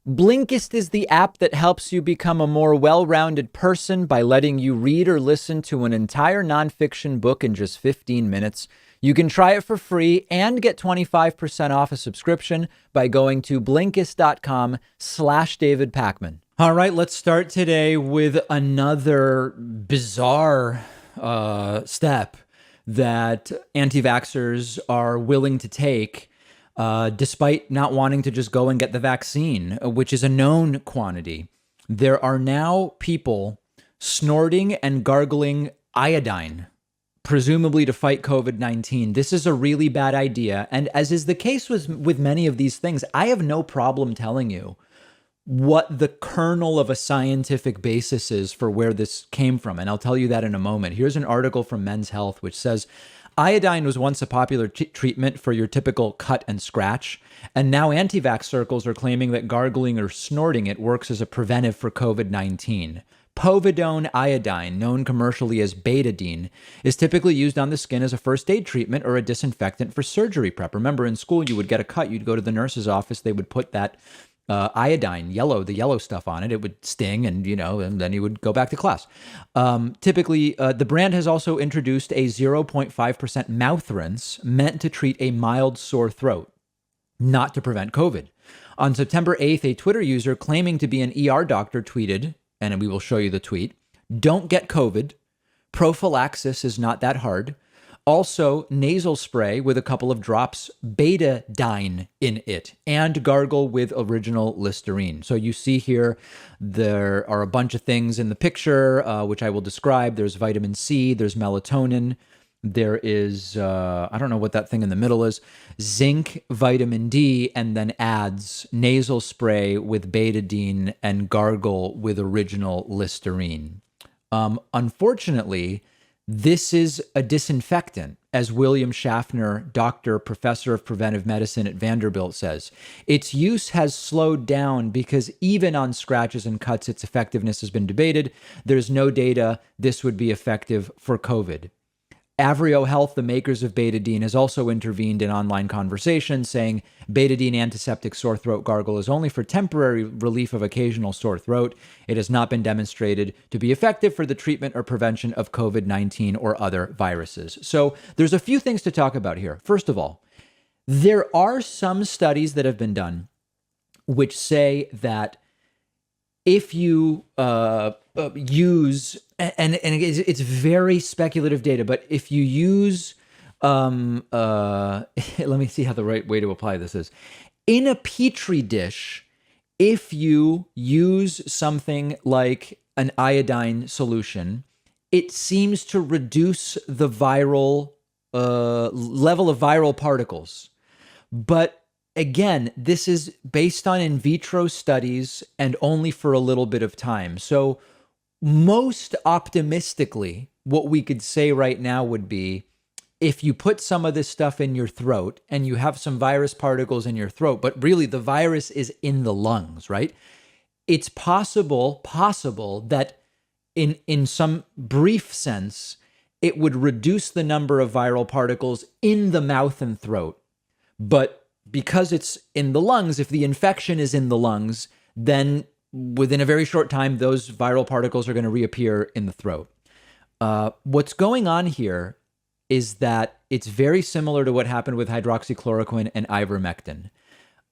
Blinkist is the app that helps you become a more well-rounded person by letting you read or listen to an entire nonfiction book in just 15 minutes. You can try it for free and get 25% off a subscription by going to Blinkist.com/David Pakman. All right, let's start today with another bizarre step that anti-vaxxers are willing to take despite not wanting to just go and get the vaccine, which is a known quantity. There are now people snorting and gargling iodine, presumably to fight COVID-19. This is a really bad idea. And as is the case with many of these things, I have no problem telling you what the kernel of a scientific basis is for where this came from. And I'll tell you that in a moment. Here's an article from Men's Health, which says, iodine was once a popular treatment for your typical cut and scratch, and now anti-vax circles are claiming that gargling or snorting it works as a preventive for COVID-19. Povidone iodine, known commercially as betadine, is typically used on the skin as a first aid treatment or a disinfectant for surgery prep. Remember, in school, you would get a cut, you'd go to the nurse's office, they would put that iodine, the yellow stuff on it. It would sting, and and then you would go back to class. Typically, the brand has also introduced a 0.5% mouth rinse meant to treat a mild sore throat, not to prevent COVID. On September 8th, a Twitter user claiming to be an ER doctor tweeted, and we will show you the tweet, "Don't get COVID. Prophylaxis is not that hard. Also, nasal spray with a couple of drops betadine in it, and gargle with original Listerine." So you see here, there are a bunch of things in the picture, which I will describe. There's vitamin C, there's melatonin, there is, I don't know what that thing in the middle is, zinc, vitamin D, and then adds nasal spray with betadine and gargle with original Listerine. Unfortunately, this is a disinfectant, as William Schaffner, doctor, professor of preventive medicine at Vanderbilt, says. Its use has slowed down because even on scratches and cuts, its effectiveness has been debated. There's no data this would be effective for COVID. Avrio Health, the makers of betadine, has also intervened in online conversations, saying betadine antiseptic sore throat gargle is only for temporary relief of occasional sore throat. It has not been demonstrated to be effective for the treatment or prevention of COVID-19 or other viruses. So there's a few things to talk about here. First of all, there are some studies that have been done which say that if you use, and it's very speculative data, but if you use, let me see how the right way to apply this is. In a petri dish, if you use something like an iodine solution, it seems to reduce the viral level of viral particles. But again, this is based on in vitro studies and only for a little bit of time. So most optimistically, what we could say right now would be, if you put some of this stuff in your throat and you have some virus particles in your throat, but really the virus is in the lungs, right? It's possible that in some brief sense, it would reduce the number of viral particles in the mouth and throat. But because it's in the lungs, if the infection is in the lungs, then within a very short time, those viral particles are going to reappear in the throat. What's going on here is that it's very similar to what happened with hydroxychloroquine and ivermectin.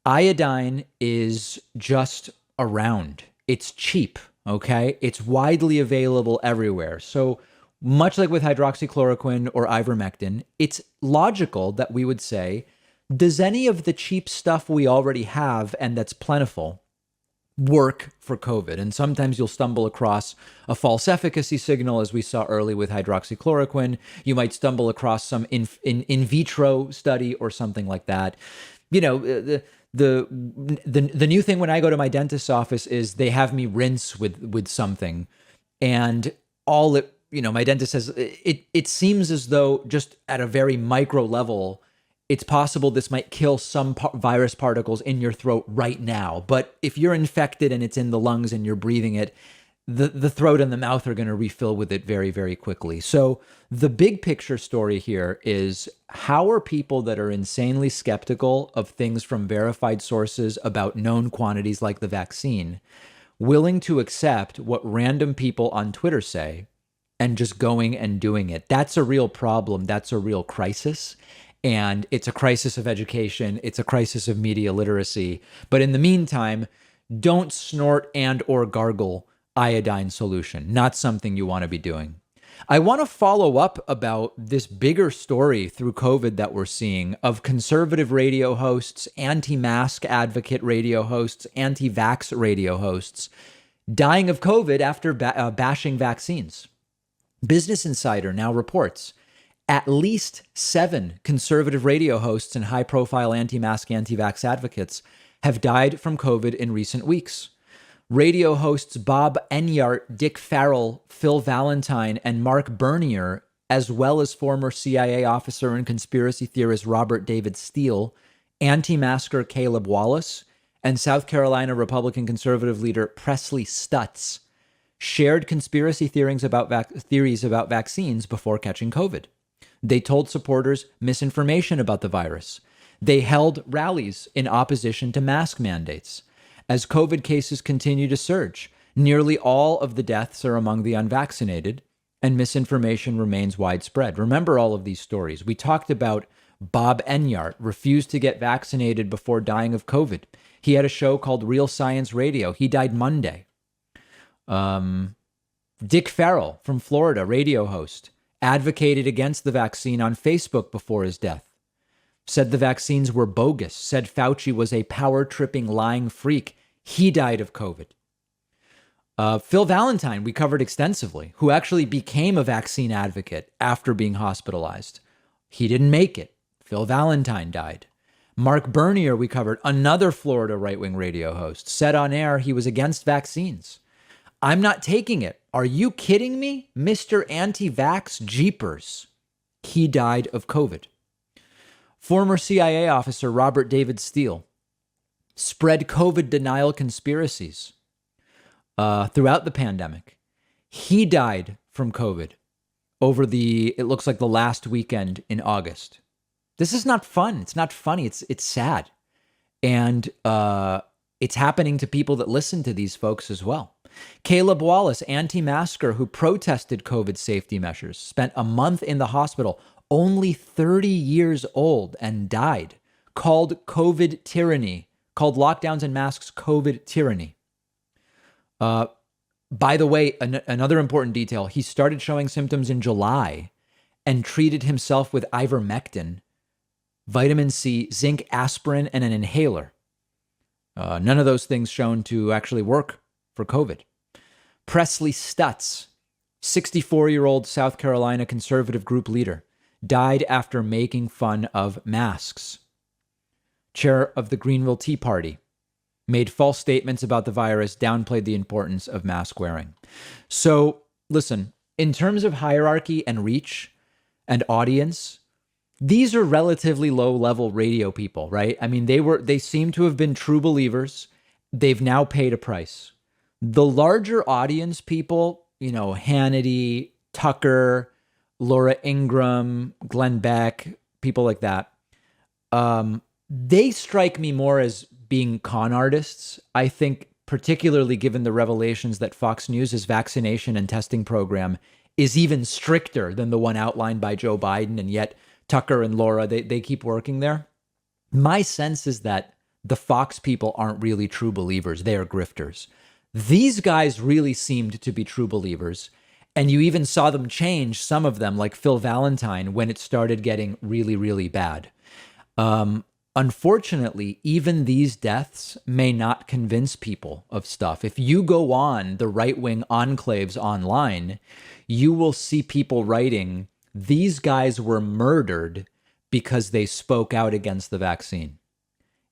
Iodine is just around. It's cheap, okay? It's widely available everywhere. So much like with hydroxychloroquine or ivermectin, it's logical that we would say, does any of the cheap stuff we already have and that's plentiful work for COVID? And sometimes you'll stumble across a false efficacy signal, as we saw early with hydroxychloroquine. You might stumble across some in vitro study or something like that. You know, the new thing when I go to my dentist's office is they have me rinse with something, and all it, my dentist says it seems as though just at a very micro level, it's possible this might kill some virus particles in your throat right now. But if you're infected and it's in the lungs and you're breathing it, the throat and the mouth are going to refill with it very, very quickly. So the big picture story here is, how are people that are insanely skeptical of things from verified sources about known quantities like the vaccine willing to accept what random people on Twitter say and just going and doing it? That's a real problem. That's a real crisis. And it's a crisis of education. It's a crisis of media literacy. But in the meantime, don't snort and or gargle iodine solution. Not something you want to be doing. I want to follow up about this bigger story through COVID that we're seeing of conservative radio hosts, anti-mask advocate radio hosts, anti-vax radio hosts dying of COVID after bashing vaccines. Business Insider now reports at least 7 conservative radio hosts and high-profile anti-mask, anti-vax advocates have died from COVID in recent weeks. Radio hosts Bob Enyart, Dick Farrell, Phil Valentine, and Mark Bernier, as well as former CIA officer and conspiracy theorist Robert David Steele, anti-masker Caleb Wallace, and South Carolina Republican conservative leader Presley Stutz, shared conspiracy theories about vaccines before catching COVID. They told supporters misinformation about the virus. They held rallies in opposition to mask mandates. As COVID cases continue to surge, nearly all of the deaths are among the unvaccinated, and misinformation remains widespread. Remember all of these stories. We talked about Bob Enyart refused to get vaccinated before dying of COVID. He had a show called Real Science Radio. He died Monday. Dick Farrell from Florida, radio host, advocated against the vaccine on Facebook before his death. Said the vaccines were bogus, said Fauci was a power-tripping, lying freak. He died of COVID. Phil Valentine, we covered extensively, who actually became a vaccine advocate after being hospitalized. He didn't make it. Phil Valentine died. Mark Bernier, we covered, another Florida right-wing radio host, said on air he was against vaccines. I'm not taking it. Are you kidding me? Mr. Anti-Vax Jeepers. He died of COVID. Former CIA officer Robert David Steele spread COVID denial conspiracies throughout the pandemic. He died from COVID over it looks like the last weekend in August. This is not fun. It's not funny. It's sad. And it's happening to people that listen to these folks as well. Caleb Wallace, anti-masker who protested COVID safety measures, spent a month in the hospital, only 30 years old, and died, called COVID tyranny, called lockdowns and masks COVID tyranny. By the way, another important detail, he started showing symptoms in July and treated himself with ivermectin, vitamin C, zinc, aspirin, and an inhaler. None of those things shown to actually work for COVID. Presley Stutz, 64-year-old South Carolina conservative group leader, died after making fun of masks. Chair of the Greenville Tea Party, made false statements about the virus, downplayed the importance of mask wearing. So, listen, in terms of hierarchy and reach and audience, these are relatively low-level radio people, right? I mean, they seem to have been true believers. They've now paid a price. The larger audience people, Hannity, Tucker, Laura Ingraham, Glenn Beck, people like that, they strike me more as being con artists. I think, particularly given the revelations that Fox News' vaccination and testing program is even stricter than the one outlined by Joe Biden, and yet Tucker and Laura, they keep working there. My sense is that the Fox people aren't really true believers. They are grifters. These guys really seemed to be true believers. And you even saw them change, some of them, like Phil Valentine, when it started getting really, really bad. Unfortunately, even these deaths may not convince people of stuff. If you go on the right-wing enclaves online, you will see people writing, these guys were murdered because they spoke out against the vaccine.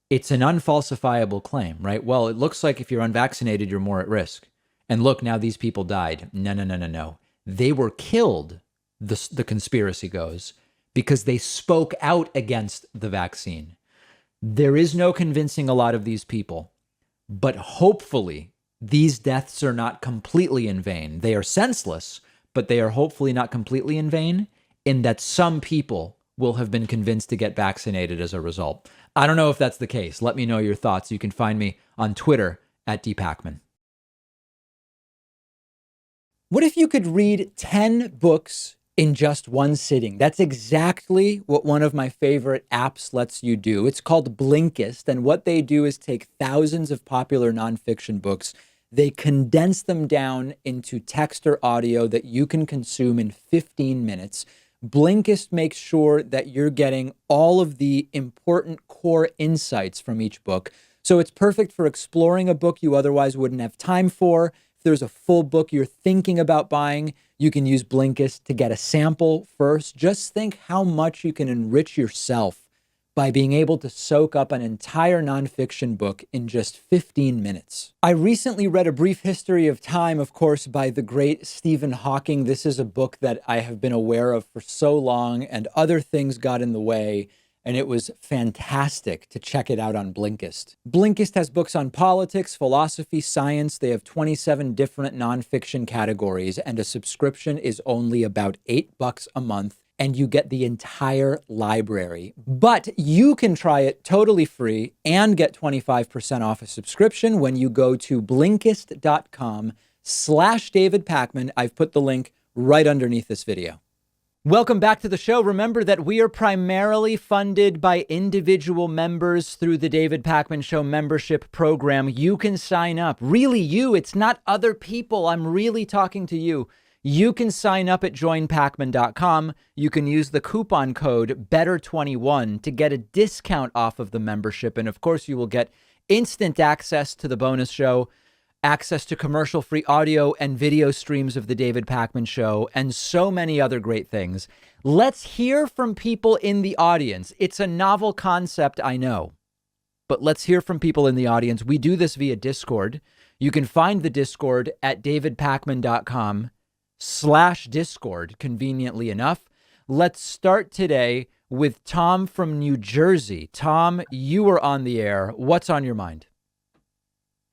It's an unfalsifiable claim, right? Well, it looks like if you're unvaccinated, you're more at risk. And look, now these people died. No. They were killed, the conspiracy goes, because they spoke out against the vaccine. There is no convincing a lot of these people, but hopefully these deaths are not completely in vain. They are senseless, but they are hopefully not completely in vain, in that some people will have been convinced to get vaccinated as a result. I don't know if that's the case. Let me know your thoughts. You can find me on Twitter at dpacman. What if you could read 10 books in just one sitting? That's exactly what one of my favorite apps lets you do. It's called Blinkist, and what they do is take thousands of popular nonfiction books. They condense them down into text or audio that you can consume in 15 minutes. Blinkist makes sure that you're getting all of the important core insights from each book. So it's perfect for exploring a book you otherwise wouldn't have time for. If there's a full book you're thinking about buying, you can use Blinkist to get a sample first. Just think how much you can enrich yourself by being able to soak up an entire nonfiction book in just 15 minutes. I recently read A Brief History of Time, of course, by the great Stephen Hawking. This is a book that I have been aware of for so long, and other things got in the way, and it was fantastic to check it out on Blinkist. Blinkist has books on politics, philosophy, science. They have 27 different nonfiction categories, and a subscription is only about $8 a month, and you get the entire library. But you can try it totally free and get 25% off a subscription when you go to Blinkist.com/David Pakman. I've put the link right underneath this video. Welcome back to the show. Remember that we are primarily funded by individual members through the David Pakman Show membership program. You can sign up. Really you. It's not other people. I'm really talking to you. You can sign up at joinpakman.com. You can use the coupon code BETTER21 to get a discount off of the membership. And of course, you will get instant access to the bonus show, access to commercial-free audio and video streams of the David Pakman Show, and so many other great things. Let's hear from people in the audience. It's a novel concept, I know, but let's hear from people in the audience. We do this via Discord. You can find the Discord at davidpakman.com/Discord, conveniently enough. Let's start today with Tom from New Jersey. Tom, you are on the air. What's on your mind?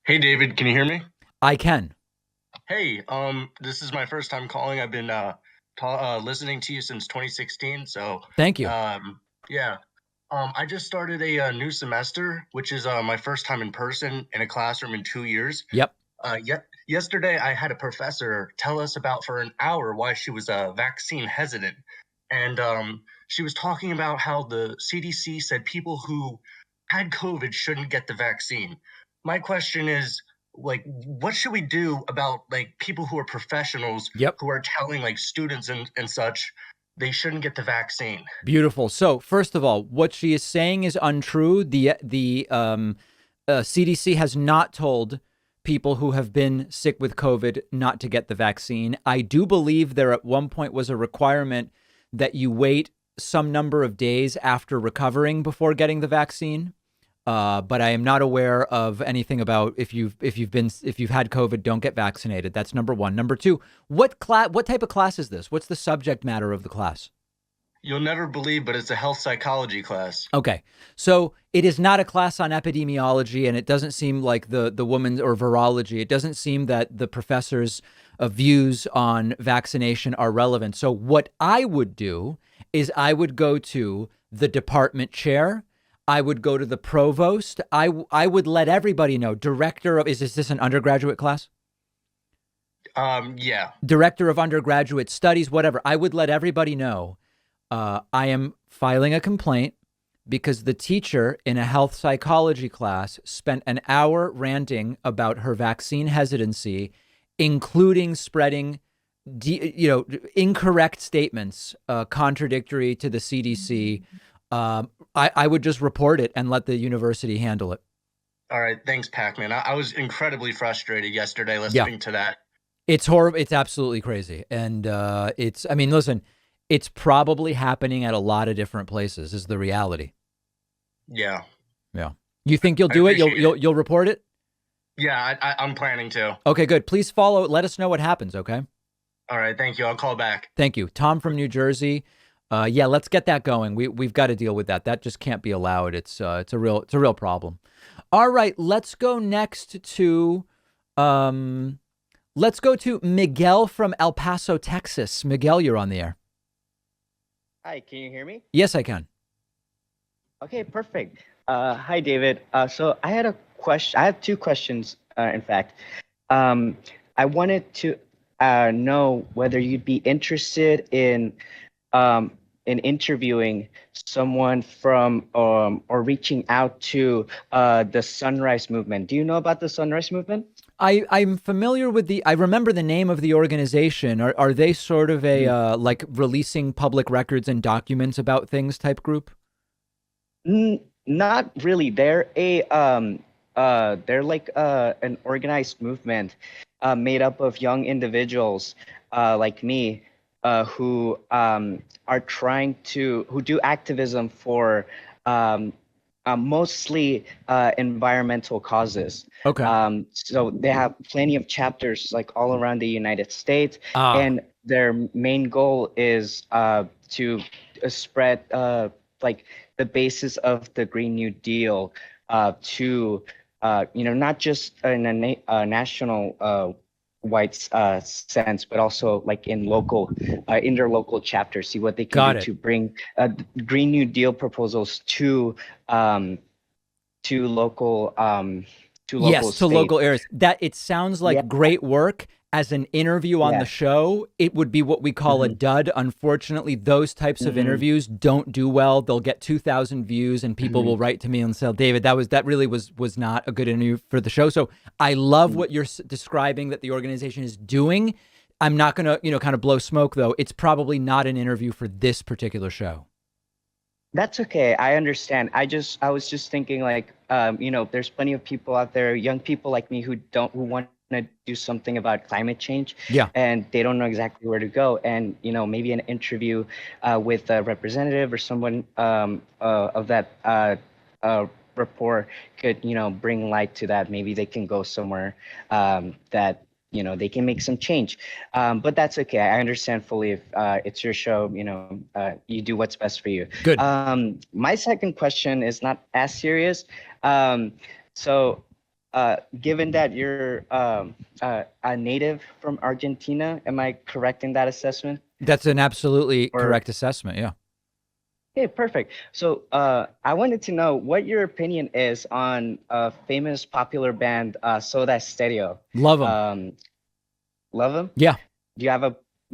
Hey, David, can you hear me? I can. Hey, this is my first time calling. I've been listening to you since 2016, so Thank you. yeah. I just started a new semester, which is my first time in person in a classroom in 2 years. Yep. Yesterday, I had a professor tell us about for an hour why she was vaccine hesitant. And she was talking about how the CDC said people who had COVID shouldn't get the vaccine. My question is, like, what should we do about, like, people who are professionals who are telling, like, students and such they shouldn't get the vaccine? Beautiful. So, first of all, what she is saying is untrue. The CDC has not told people who have been sick with COVID not to get the vaccine. I do believe there at one point was a requirement that you wait some number of days after recovering before getting the vaccine. But I am not aware of anything about if you've had COVID, don't get vaccinated. That's number one. Number two, what type of class is this? What's the subject matter of the class? You'll never believe, but it's a health psychology class. Okay. So it is not a class on epidemiology, and it doesn't seem like the woman's or virology. It doesn't seem that the professor's views on vaccination are relevant. So what I would do is I would go to the department chair. I would go to the provost. I would let everybody know. Director of, is this an undergraduate class? Yeah. Director of undergraduate studies, whatever. I would let everybody know I am filing a complaint because the teacher in a health psychology class spent an hour ranting about her vaccine hesitancy, including spreading incorrect statements contradictory to the CDC. I would just report it and let the university handle it. All right. Thanks, Pakman. I was incredibly frustrated yesterday listening to that. It's horrible. It's absolutely crazy. And listen, it's probably happening at a lot of different places is the reality. Yeah. Yeah. You think you'll do it? You'll report it? Yeah, I'm planning to. Okay, good. Please follow. Let us know what happens. Okay. All right. Thank you. I'll call back. Thank you. Tom from New Jersey. Yeah, let's get that going. We've got to deal with that. That just can't be allowed. It's a real problem. All right, let's go next to Um, let's go to Miguel from El Paso, Texas. Miguel, you're on the air. Hi, can you hear me? Yes, I can. Okay, perfect. Hi, David. So I had a question. I have two questions, in fact. I wanted to know whether you'd be interested um, in interviewing someone from or reaching out to the Sunrise Movement. Do you know about the Sunrise Movement? I'm familiar with I remember the name of the organization. Are they sort of a like releasing public records and documents about things type group? Not really. They're like an organized movement made up of young individuals like me who are who do activism for um, mostly environmental causes. Okay. So they have plenty of chapters like all around the United States, Ah, and their main goal is to spread like the basis of the Green New Deal to not just in a national wide sense, but also like in their local chapters, see what they can do got it. to bring Green New Deal proposals um, to local Yes, to states. local areas. That it sounds Yeah, like great work. As an interview on the yeah. show, it would be what we call a Hmm. dud. Unfortunately, those types of Hmm. interviews don't do well. They'll get 2,000 views, and people Hmm. will write to me and say, "David, that really was not a good interview for the show." So I love what you're describing that the organization is doing. I'm not gonna kind of blow smoke though. It's probably not an interview for this particular show. That's okay. I understand. I was just thinking like, there's plenty of people out there, young people like me who want to do something about climate change, Yeah. and they don't know exactly where to go. And, maybe an interview with a representative or someone of that rapport could, bring light to that. Maybe they can go somewhere that they can make some change, but that's okay. I understand fully. If it's your show, you do what's best for you. Good. My second question is not as serious. So given that you're a native from Argentina, am I correct in that assessment? That's an absolutely Or correct assessment. Yeah. Okay, perfect. So I wanted to know what your opinion is on a famous popular band, Soda Stereo. Love them. Love them? Yeah. Do you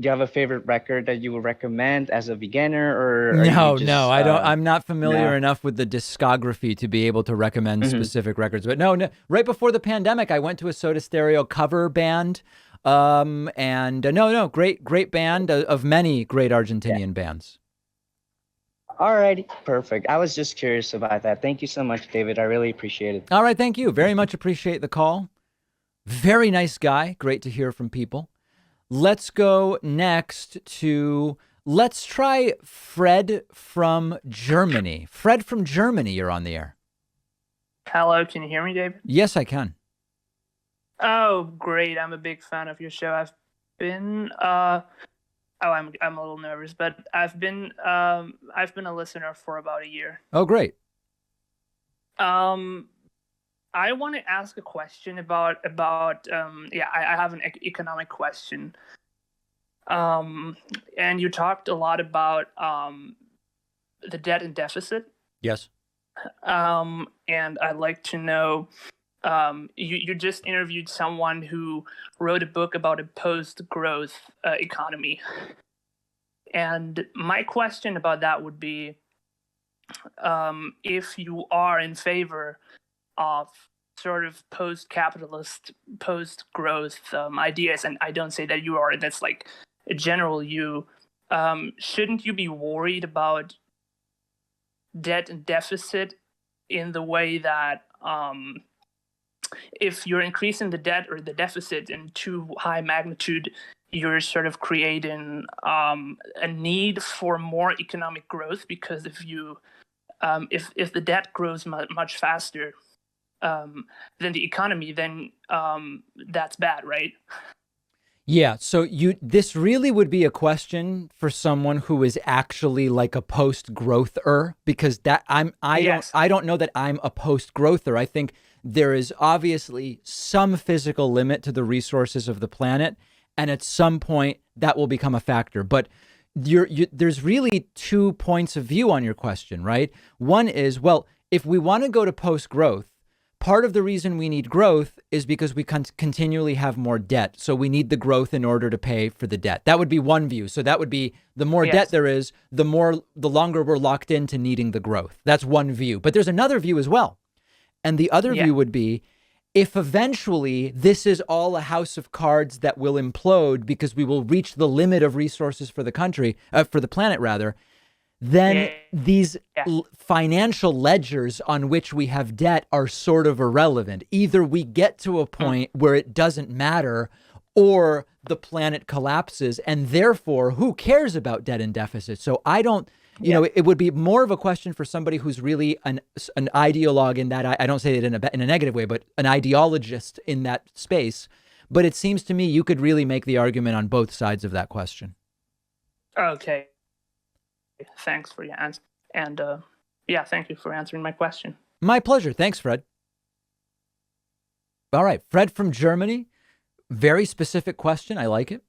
have a favorite record that you would recommend as a beginner, or are you No, just I don't. I'm not familiar no? enough with the discography to be able to recommend Hmm. specific records. But no, right before the pandemic, I went to a Soda Stereo cover band. And no, great band of many great Yeah. Argentinian bands. All righty, perfect. I was just curious about that. Thank you so much, David. I really appreciate it. All right, thank you. Very much appreciate the call. Very nice guy. Great to hear from people. Let's go next to, let's try Fred from Germany. Fred from Germany, you're on the air. Hello, can you hear me, David? Yes, I can. Oh, great! I'm a big fan of your show. I've been I'm a little nervous, but I've been a listener for about a year. Oh, great. I want to ask a question about I have an economic question. And you talked a lot about the debt and deficit. Yes. And I'd like to know, you just interviewed someone who wrote a book about a post-growth economy. And my question about that would be, if you are in favor of sort of post-capitalist, post-growth ideas, and I don't say that you are, that's like a general you, shouldn't you be worried about debt and deficit in the way that if you're increasing the debt or the deficit in too high magnitude, you're sort of creating a need for more economic growth? Because if you if the debt grows much faster than the economy, then that's bad, right? Yeah, so this really would be a question for someone who is actually like a post-growther, because that I Yes. don't know that I'm a post-growther. I think there is obviously some physical limit to the resources of the planet. And at some point that will become a factor. But there's really 2 points of view on your question, right? One is, well, if we want to go to post-growth, part of the reason we need growth is because we continually have more debt. So we need the growth in order to pay for the debt. That would be one view. So that would be the more debt there is, the longer we're locked into needing the growth. That's one view. But there's another view as well. And the other view would be, if eventually this is all a house of cards that will implode because we will reach the limit of resources for the country, for the planet rather, then these financial ledgers on which we have debt are sort of irrelevant. Either we get to a point where it doesn't matter, or the planet collapses, and therefore who cares about debt and deficit? So I don't, you know, it would be more of a question for somebody who's really an ideologue in that. I don't say it in a negative way, but an ideologist in that space. But it seems to me you could really make the argument on both sides of that question. Okay. Thanks for your answer. And thank you for answering my question. My pleasure. Thanks, Fred. All right. Fred from Germany. Very specific question. I like it.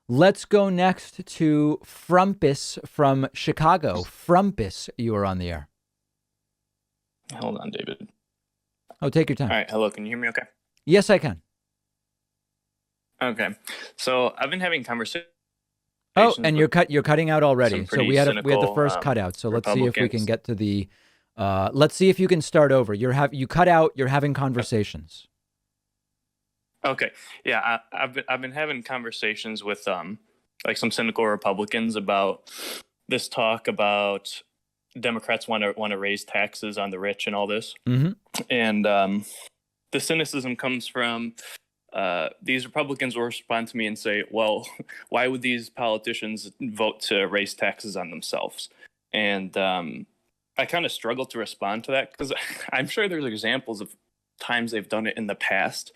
Let's go next to Frumpus from Chicago. Frumpus, you are on the air. Hold on, David. Oh, take your time. All right. Hello. Can you hear me okay? Yes, I can. Okay. So I've been having conversations. Oh, and you're cutting out already. So we had the first cutout. So let's see if we can get to the. Let's see if you can start over. You cut out. You're having conversations. Okay. Yeah, I've been having conversations with like some cynical Republicans about this talk about Democrats want to raise taxes on the rich and all this. Mm-hmm. And the cynicism comes from these Republicans will respond to me and say, well, why would these politicians vote to raise taxes on themselves? And I kind of struggle to respond to that because I'm sure there's examples of times they've done it in the past.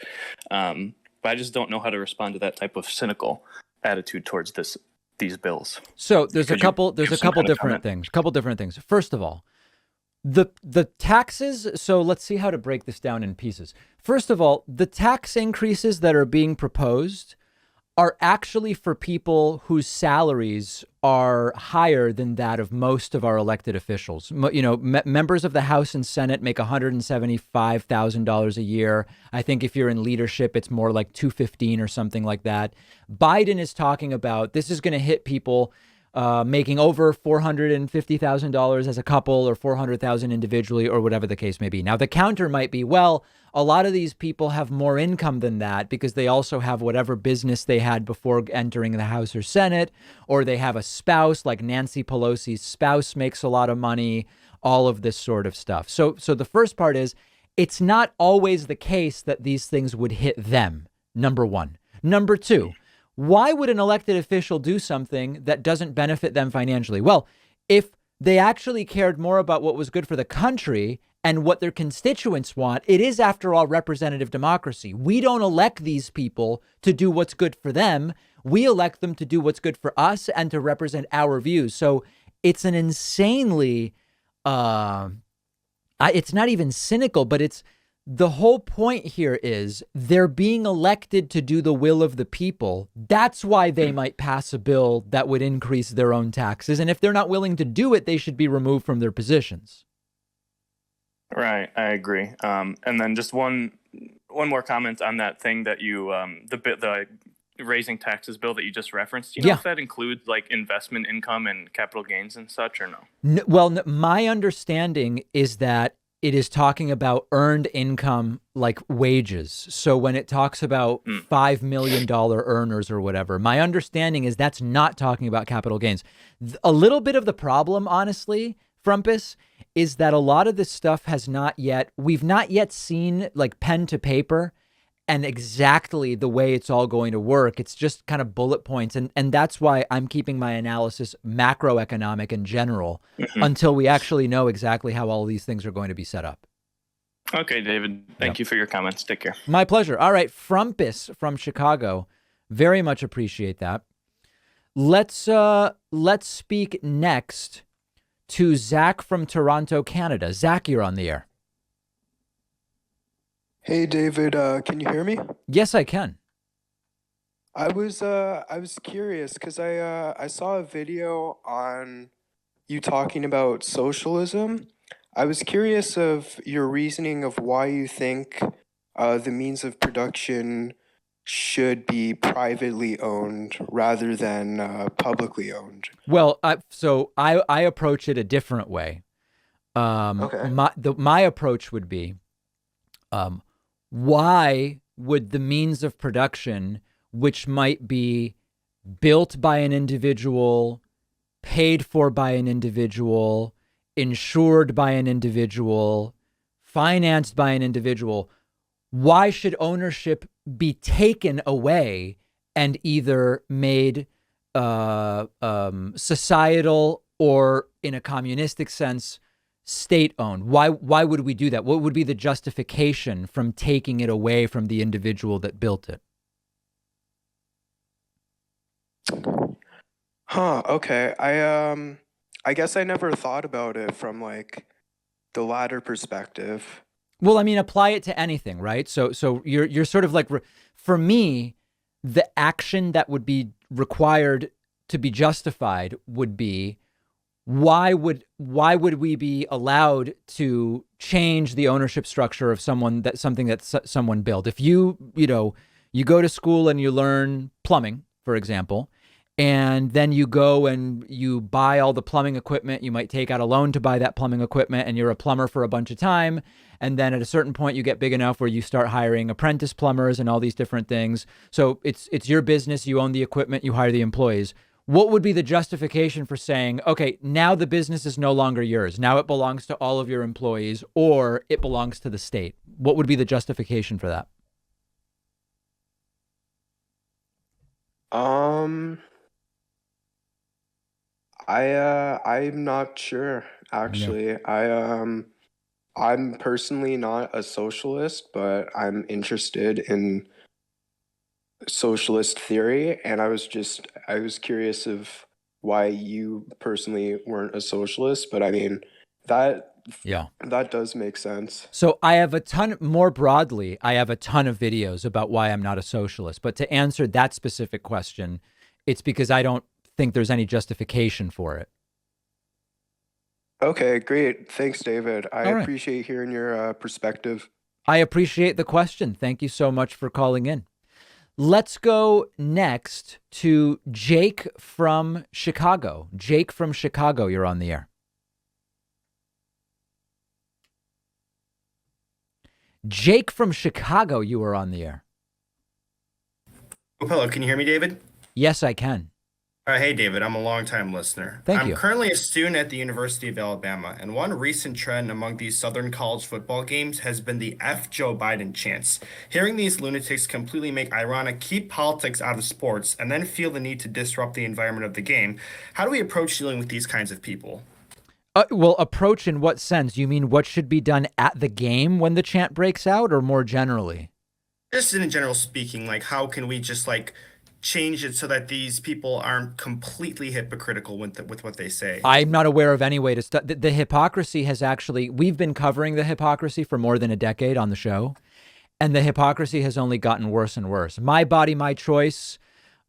But I just don't know how to respond to that type of cynical attitude towards these bills. So there's a couple different things. First of all, the taxes. So let's see how to break this down in pieces. First of all, the tax increases that are being proposed are actually for people whose salaries are higher than that of most of our elected officials. You know, members of the House and Senate make $175,000 a year. I think if you're in leadership, it's more like $215,000 or something like that. Biden is talking about this is going to hit people making over $450,000 as a couple or $400,000 individually or whatever the case may be. Now, the counter might be, well, a lot of these people have more income than that because they also have whatever business they had before entering the House or Senate, or they have a spouse, like Nancy Pelosi's spouse makes a lot of money, all of this sort of stuff. So the first part is it's not always the case that these things would hit them, number one. Number two, why would an elected official do something that doesn't benefit them financially? Well, if they actually cared more about what was good for the country and what their constituents want, it is, after all, representative democracy. We don't elect these people to do what's good for them. We elect them to do what's good for us and to represent our views. So it's an insanely, it's not even cynical, but it's, the whole point here is they're being elected to do the will of the people. That's why they might pass a bill that would increase their own taxes. And if they're not willing to do it, they should be removed from their positions. Right. I agree. And then just one more comment on that thing that you, the raising taxes bill that you just referenced. Do you know if that includes like investment income and capital gains and such or no? Well, my understanding is that it is talking about earned income, like wages. So when it talks about $5 million earners or whatever, my understanding is that's not talking about capital gains. A little bit of the problem, honestly, Frumpus, is that a lot of this stuff we've not yet seen like pen to paper and exactly the way it's all going to work. It's just kind of bullet points. And that's why I'm keeping my analysis macroeconomic in general until we actually know exactly how all these things are going to be set up. Okay, David. Thank you for your comments. Take care. My pleasure. All right. Frumpus from Chicago. Very much appreciate that. Let's speak next to Zach from Toronto, Canada. Zach, you're on the air. Hey David, can you hear me? Yes, I can. I was curious because I saw a video on you talking about socialism. I was curious of your reasoning of why you think the means of production should be privately owned rather than publicly owned. Well, I approach it a different way. Okay. My approach would be, why would the means of production, which might be built by an individual, paid for by an individual, insured by an individual, financed by an individual, why should ownership be taken away and either made societal or, in a communistic sense, state owned? Why would we do that? What would be the justification from taking it away from the individual that built it? Huh, okay. I guess I never thought about it from like the latter perspective. Well, I mean, apply it to anything, right? So you're sort of like, for me, the action that would be required to be justified would be, why would we be allowed to change the ownership structure of something that someone built? If you go to school and you learn plumbing, for example, and then you go and you buy all the plumbing equipment, you might take out a loan to buy that plumbing equipment, and you're a plumber for a bunch of time. And then at a certain point, you get big enough where you start hiring apprentice plumbers and all these different things. So it's your business. You own the equipment. You hire the employees. What would be the justification for saying, okay, now the business is no longer yours. Now it belongs to all of your employees, or it belongs to the state? What would be the justification for that? Um, I'm not sure Yeah. actually. I'm personally not a socialist, but I'm interested in socialist theory, and I was curious of why you personally weren't a socialist, but I mean that Yeah. that does make sense. So I have a ton, more broadly, I have a ton of videos about why I'm not a socialist. But to answer that specific question, it's because I don't think there's any justification for it. Okay, great. Thanks, David. I All right. appreciate hearing your perspective. I appreciate the question. Thank you so much for calling in. Let's go next to Jake from Chicago. Jake from Chicago, you're on the air. Jake from Chicago, you are on the air. Oh, hello, can you hear me, David? Yes, I can. Hey, David, I'm a longtime listener. Thank you. I'm currently a student at the University of Alabama, and one recent trend among these Southern college football games has been the F Joe Biden chants. Hearing these lunatics completely make ironic keep politics out of sports and then feel the need to disrupt the environment of the game, how do we approach dealing with these kinds of people? Well, approach in what sense? You mean what should be done at the game when the chant breaks out, or more generally? Just in general speaking, like how can we just like change it so that these people aren't completely hypocritical with what they say? I'm not aware of any way to stop. The hypocrisy has actually, we've been covering the hypocrisy for more than a decade on the show, and the hypocrisy has only gotten worse and worse. My body, my choice,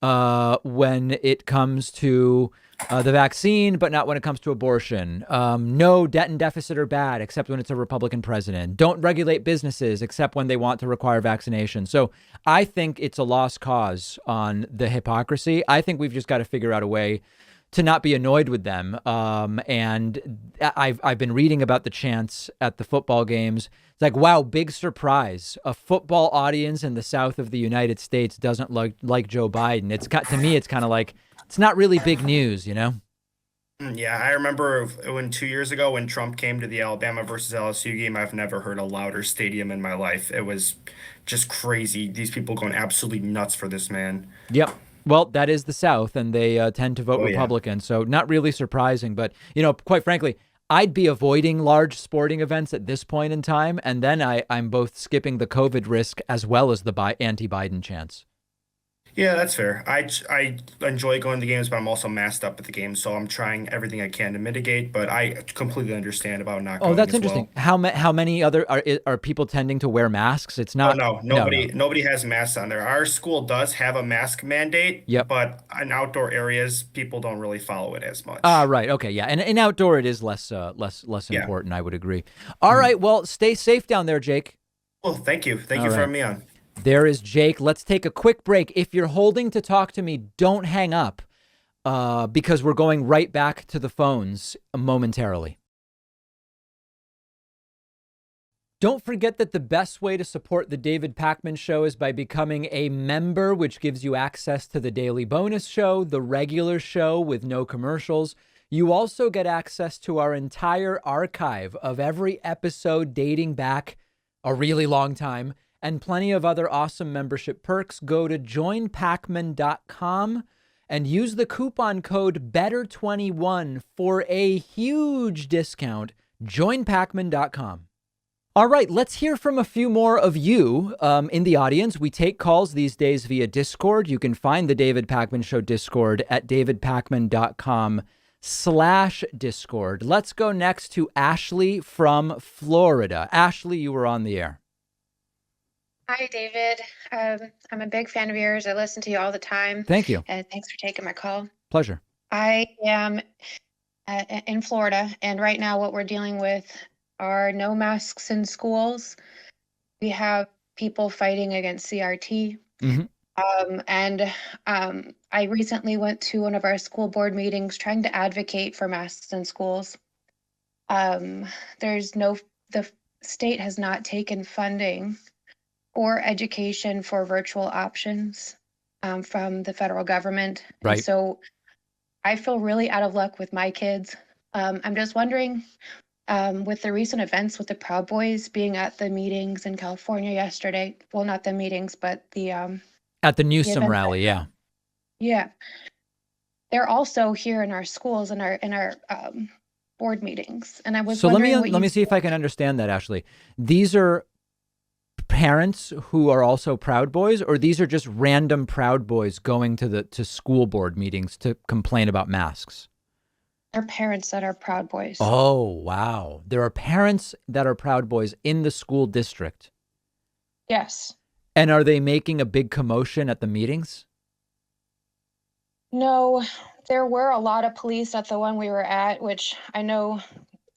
when it comes to the vaccine, but not when it comes to abortion. No, debt and deficit are bad, except when it's a Republican president. Don't regulate businesses, except when they want to require vaccination. So I think it's a lost cause on the hypocrisy. I think we've just got to figure out a way to not be annoyed with them. And I've been reading about the chants at the football games. It's like, wow, big surprise. A football audience in the South of the United States doesn't like Joe Biden. To me, it's kind of like, it's not really big news, you know? Yeah, I remember when 2 years ago when Trump came to the Alabama versus LSU game, I've never heard a louder stadium in my life. It was just crazy. These people going absolutely nuts for this man. Yep. Well, that is the South, and they tend to vote Oh, yeah. Republican. So not really surprising. But, quite frankly, I'd be avoiding large sporting events at this point in time. And then I'm both skipping the COVID risk as well as the anti-Biden chance. Yeah, that's fair. I enjoy going to games, but I'm also masked up at the games, so I'm trying everything I can to mitigate. But I completely understand about not Oh, going that's as interesting. well. How many other are people tending to wear masks? It's Oh not. no, No. nobody has masks on there. Our school does have a mask mandate, Yep. but in outdoor areas, people don't really follow it as Ah, much. right. Okay. Yeah. And in outdoor, it is less Yeah. important. I would agree. All Mhm. right. Well, stay safe down there, Jake. Well, thank you. Thank All you for right. having me on. There is Jake. Let's take a quick break. If you're holding to talk to me, don't hang up because we're going right back to the phones momentarily. Don't forget that the best way to support the David Pakman Show is by becoming a member, which gives you access to the daily bonus show, the regular show with no commercials. You also get access to our entire archive of every episode dating back a really long time and plenty of other awesome membership perks. Go to joinpakman.com and use the coupon code BETTER21 for a huge discount. Joinpakman.com. All right, let's hear from a few more of you in the audience. We take calls these days via Discord. You can find the David Pakman Show Discord at davidpakman.com/Discord. Let's go next to Ashley from Florida. Ashley, you were on the air. Hi, David. I'm a big fan of yours. I listen to you all the time. Thank you. And thanks for taking my call. Pleasure. I am in Florida, and right now what we're dealing with are no masks in schools. We have people fighting against CRT. And I recently went to one of our school board meetings trying to advocate for masks in schools. The state has not taken funding or education for virtual options from the federal government. Right. And so I feel really out of luck with my kids. I'm just wondering, with the recent events with the Proud Boys being at the meetings in California yesterday, well, not the meetings, but the at the Newsom event rally, yeah. Yeah. They're also here in our schools and our board meetings. And I was So let wondering what me you see if I can understand that, Ashley. These are parents who are also Proud Boys, or these are just random Proud Boys going to school board meetings to complain about masks? They're parents that are Proud Boys. Oh, wow. There are parents that are Proud Boys in the school district. Yes. And are they making a big commotion at the meetings? No, there were a lot of police at the one we were at, which I know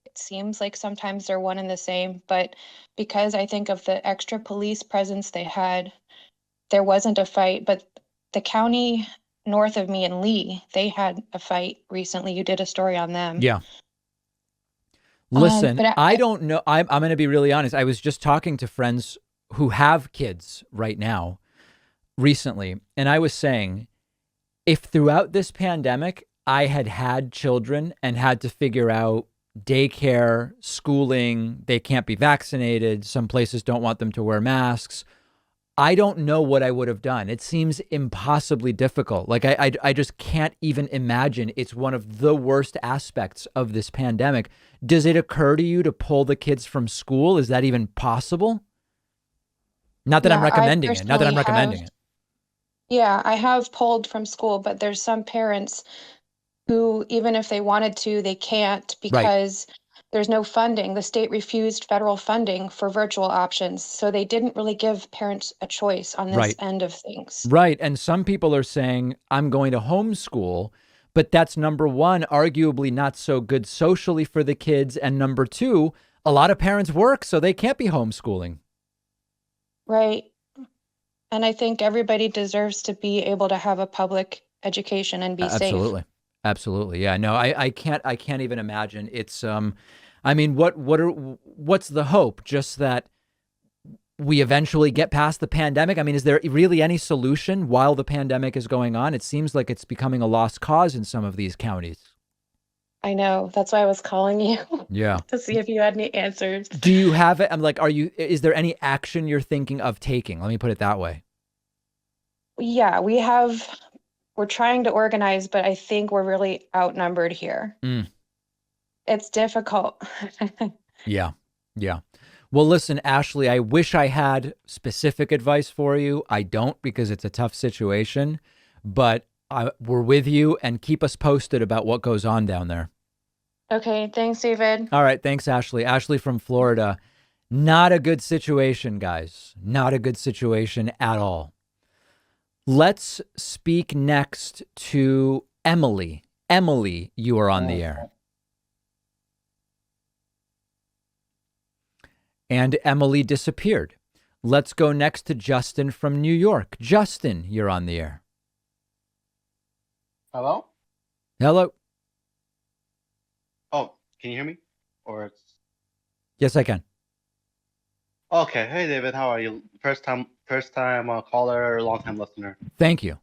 it seems like sometimes they're one and the same, but because I think of the extra police presence they had, there wasn't a fight. But the county north of me in Lee, they had a fight recently. You did a story on them. Yeah. Listen, but I don't know. I'm going to be really honest. I was just talking to friends who have kids right now recently, and I was saying, if throughout this pandemic, I had children and had to figure out daycare, schooling, they can't be vaccinated, some places don't want them to wear masks, I don't know what I would have done. It seems impossibly difficult. Like I just can't even imagine. It's one of the worst aspects of this pandemic. Does it occur to you to pull the kids from school? Is that even possible? Not that I'm recommending it. Not that I'm recommending it. Yeah, I have pulled from school, but there's some parents who, even if they wanted to, they can't because there's no funding. The state refused federal funding for virtual options. So they didn't really give parents a choice on this end of things. Right. And some people are saying, I'm going to homeschool, but that's number one, arguably not so good socially for the kids. And number two, a lot of parents work, so they can't be homeschooling. Right. And I think everybody deserves to be able to have a public education and be safe. Absolutely. Yeah, no, I can't even imagine. It's, I mean, what's the hope? Just that we eventually get past the pandemic? I mean, is there really any solution while the pandemic is going on? It seems like it's becoming a lost cause in some of these counties. I know. That's why I was calling you. Yeah. To see if you had any answers. Do you have it? I'm like, is there any action you're thinking of taking? Let me put it that way. Yeah, we're trying to organize, but I think we're really outnumbered here. It's difficult. Yeah. Well, listen, Ashley, I wish I had specific advice for you. I don't, because it's a tough situation, but we're with you, and keep us posted about what goes on down there. Okay, thanks, David. All right. Thanks, Ashley. Ashley from Florida. Not a good situation, guys. Not a good situation at all. Let's speak next to Emily. Emily, you are on the air. And Emily disappeared. Let's go next to Justin from New York. Justin, you're on the air. Hello? Hello. Oh, can you hear me? Or it's Yes, I can. okay. Hey, David, how are you? First time caller, long time listener. Thank you.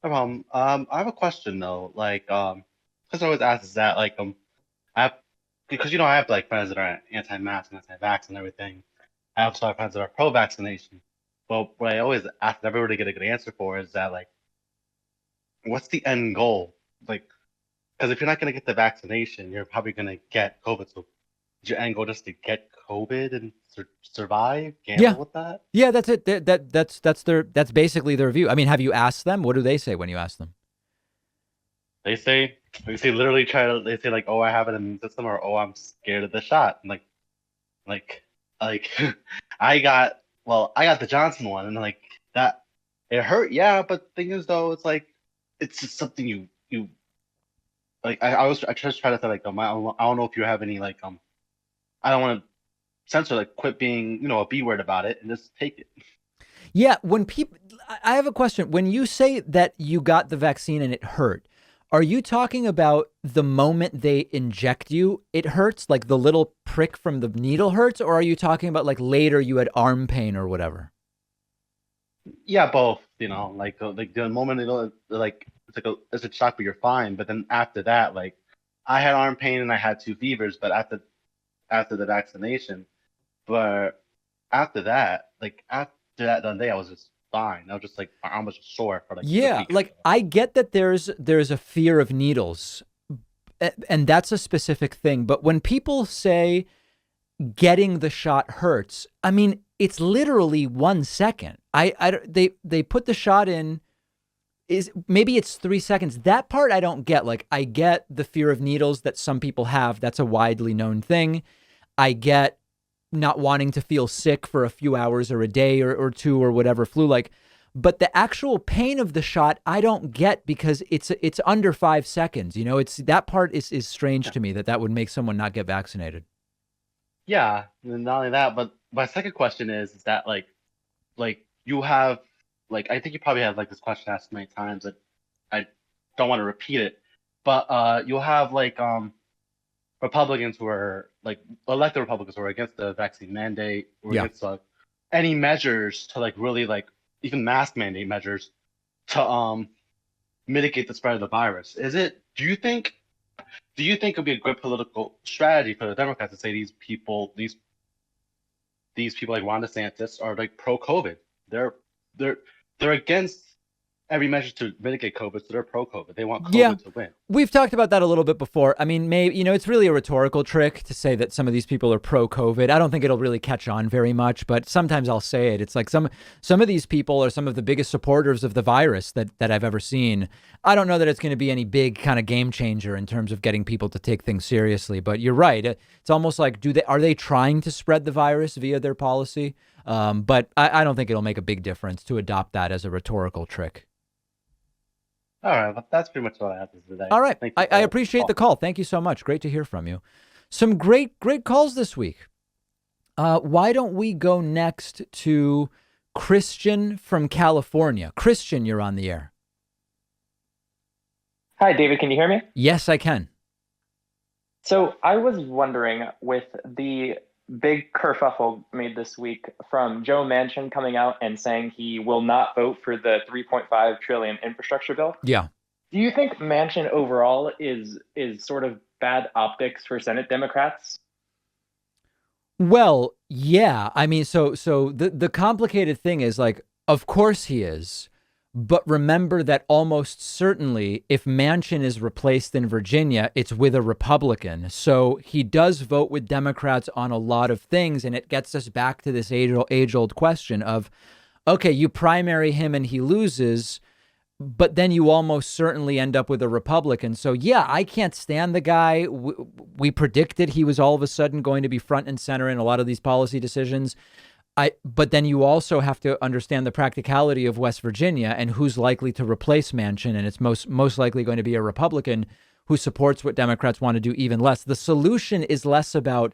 No problem. I have a question though. Like, because I always ask is that like I have because I have like friends that are anti-mask and anti-vax and everything. I also have friends that are pro-vaccination. But what I always ask everybody to get a good answer for is that like, what's the end goal? Like, because if you're not gonna get the vaccination, you're probably gonna get COVID. So is your end goal just to get COVID and survive? Gamble with that? Yeah, that's it. That's basically their view. I mean, have you asked them? What do they say when you ask them? They say literally they say like, oh, I have an immune system, or oh, I'm scared of the shot. And like I got the Johnson one, and like that it hurt, yeah, but the thing is though, it's like it's just something you like I just try to say like I don't know if you have any like I don't want to censor like quit being a B word about it and just take it. Yeah, I have a question. When you say that you got the vaccine and it hurt, are you talking about the moment they inject you, it hurts, like the little prick from the needle hurts, or are you talking about like later you had arm pain or whatever? Yeah, both. Like the moment like it's a shock, but you're fine. But then after that, like I had arm pain and I had 2 fevers, but after the vaccination, but after that done day, I was just fine. I was just like my arm was just sore for like yeah, like I get that there's a fear of needles, and that's a specific thing. But when people say getting the shot hurts, I mean, it's literally 1 second. They put the shot in, maybe it's 3 seconds. That part I don't get. Like, I get the fear of needles that some people have. That's a widely known thing. I get not wanting to feel sick for a few hours or a day or two or whatever, flu-like. But the actual pain of the shot, I don't get, because it's under 5 seconds. It's that part is strange to me that would make someone not get vaccinated. Yeah, and not only that, but my second question is that like you have I think you probably have like this question asked many times that I don't want to repeat it, but you'll have Republicans who are elected Republicans who are against the vaccine mandate or against any measures to really even mask mandate measures to mitigate the spread of the virus. Do you think it would be a good political strategy for the Democrats to say these people like Ron DeSantis are like pro-COVID? They're against every measure to mitigate COVID, so they're pro-COVID. They want COVID to win. We've talked about that a little bit before. I mean, maybe, it's really a rhetorical trick to say that some of these people are pro-COVID. I don't think it'll really catch on very much, but sometimes I'll say it. It's like some of these people are some of the biggest supporters of the virus that I've ever seen. I don't know that it's going to be any big kind of game changer in terms of getting people to take things seriously, but you're right. It's almost like, are they trying to spread the virus via their policy? But I don't think it'll make a big difference to adopt that as a rhetorical trick. All right, well, that's pretty much what I have to say today. All right, I appreciate the call. Thank you so much. Great to hear from you. Some great calls this week. Why don't we go next to Christian from California? Christian, you're on the air. Hi, David. Can you hear me? Yes, I can. So I was wondering, with the big kerfuffle made this week from Joe Manchin coming out and saying he will not vote for the $3.5 trillion infrastructure bill. Yeah. Do you think Manchin overall is sort of bad optics for Senate Democrats? Well, yeah. I mean, so the complicated thing is, like, of course he is, But remember that almost certainly if Manchin is replaced in Virginia, it's with a Republican. So he does vote with Democrats on a lot of things. And it gets us back to this age-old question of, okay, you primary him and he loses, but then you almost certainly end up with a Republican. So, yeah, I can't stand the guy. We predicted he was all of a sudden going to be front and center in a lot of these policy decisions. But then you also have to understand the practicality of West Virginia and who's likely to replace Manchin. And it's most likely going to be a Republican who supports what Democrats want to do even less. The solution is less about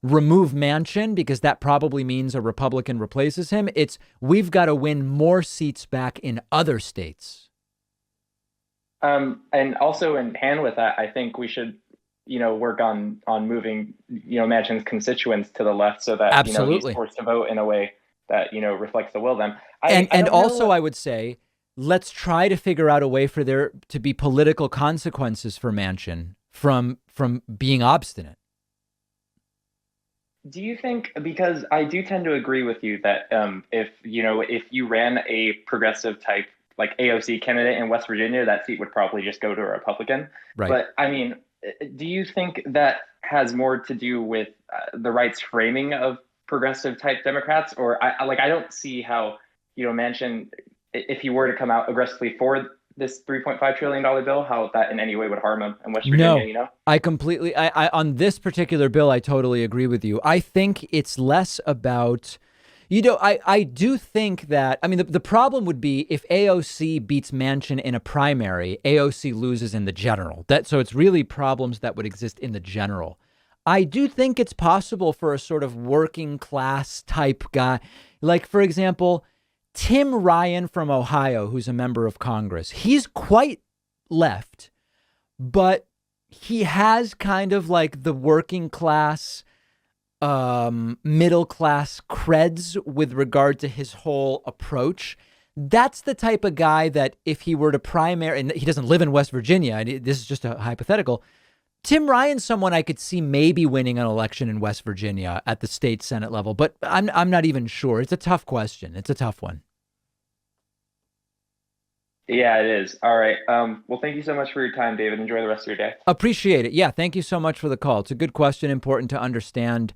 remove Manchin, because that probably means a Republican replaces him. It's we've got to win more seats back in other states. And also in hand with that, I think we should, work on moving, Manchin's constituents to the left so that, Absolutely. He's forced to vote in a way that, reflects the will of them. And also, I would say, let's try to figure out a way for there to be political consequences for Manchin from being obstinate. Do you think, because I do tend to agree with you that if you ran a progressive type like AOC candidate in West Virginia, that seat would probably just go to a Republican. Right. But I mean, do you think that has more to do with the right's framing of progressive type Democrats? Or I don't see how, Manchin, if he were to come out aggressively for this $3.5 trillion bill, how that in any way would harm him in West Virginia, I completely, on this particular bill, I totally agree with you. I think it's less about, I do think that, the problem would be if AOC beats Manchin in a primary, AOC loses in the general. So it's really problems that would exist in the general. I do think it's possible for a sort of working class type guy, like, for example, Tim Ryan from Ohio, who's a member of Congress. He's quite left, but he has kind of like the working class, middle class creds with regard to his whole approach. That's the type of guy that if he were to primary, and he doesn't live in West Virginia, and this is just a hypothetical, Tim Ryan's someone I could see maybe winning an election in West Virginia at the state Senate level, but I'm not even sure. It's a tough question. It's a tough one. Yeah, it is. All right. Well, thank you so much for your time, David. Enjoy the rest of your day. Appreciate it. Yeah, thank you so much for the call. It's a good question, important to understand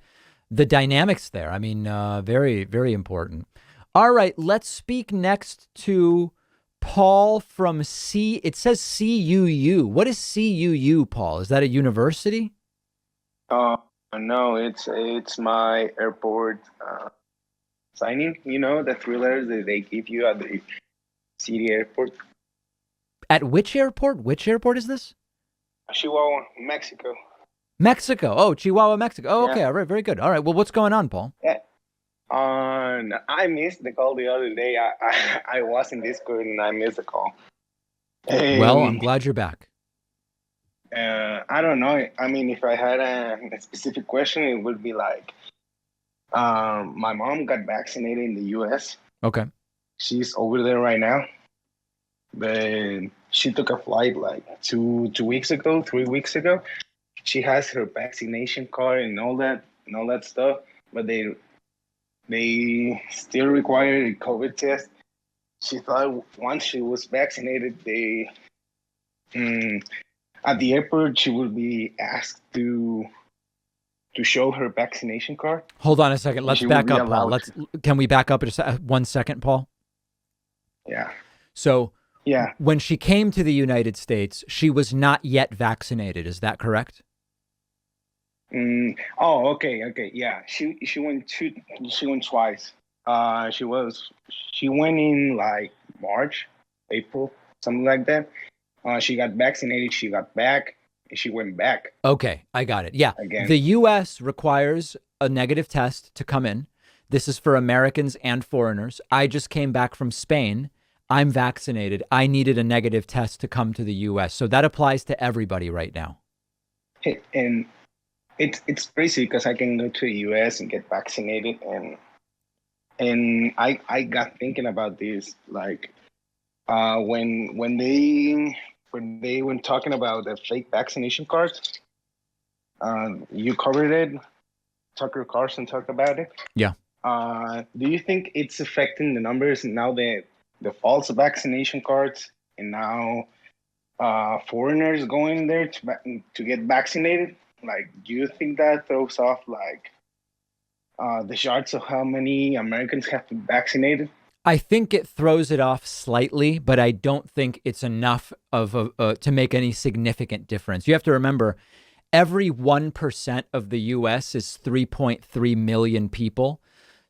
the dynamics there. Very, very important. All right, let's speak next to Paul from it says CUU. What is CUU, Paul? Is that a university? No, it's my airport signing. The 3 letters that they give you at the city airport. At which airport? Which airport is this? Chihuahua, Mexico. Mexico. Oh, Chihuahua, Mexico. Oh, Yeah. okay. All right. Very good. All right. Well, what's going on, Paul? Yeah. I missed the call the other day. I was in Discord and I missed the call. Well, I'm glad you're back. I don't know. If I had a specific question, it would be like, my mom got vaccinated in the U.S. Okay. She's over there right now, but she took a flight like 3 weeks ago. She has her vaccination card and all that stuff, but they still require a COVID test. She thought once she was vaccinated, at the airport she would be asked to show her vaccination card. Hold on a second. Let's back up, Paul. Can we back up 1 second, Paul? Yeah. So yeah, when she came to the United States, she was not yet vaccinated. Is that correct? Okay. Yeah, she went twice. She went in like March, April, something like that. She got vaccinated. She got back. And she went back. Okay, I got it. Yeah. Again. The U.S. requires a negative test to come in. This is for Americans and foreigners. I just came back from Spain. I'm vaccinated. I needed a negative test to come to the U.S. So that applies to everybody right now. And it's crazy because I can go to the U.S. and get vaccinated, and I got thinking about this, like when they were talking about the fake vaccination cards. You covered it. Tucker Carlson talked about it. Yeah. Do you think it's affecting the numbers now that the false vaccination cards, and now foreigners going there to get vaccinated. Like, do you think that throws off like the charts of how many Americans have been vaccinated? I think it throws it off slightly, but I don't think it's enough of to make any significant difference. You have to remember, every 1% of the U.S. is 3.3 million people.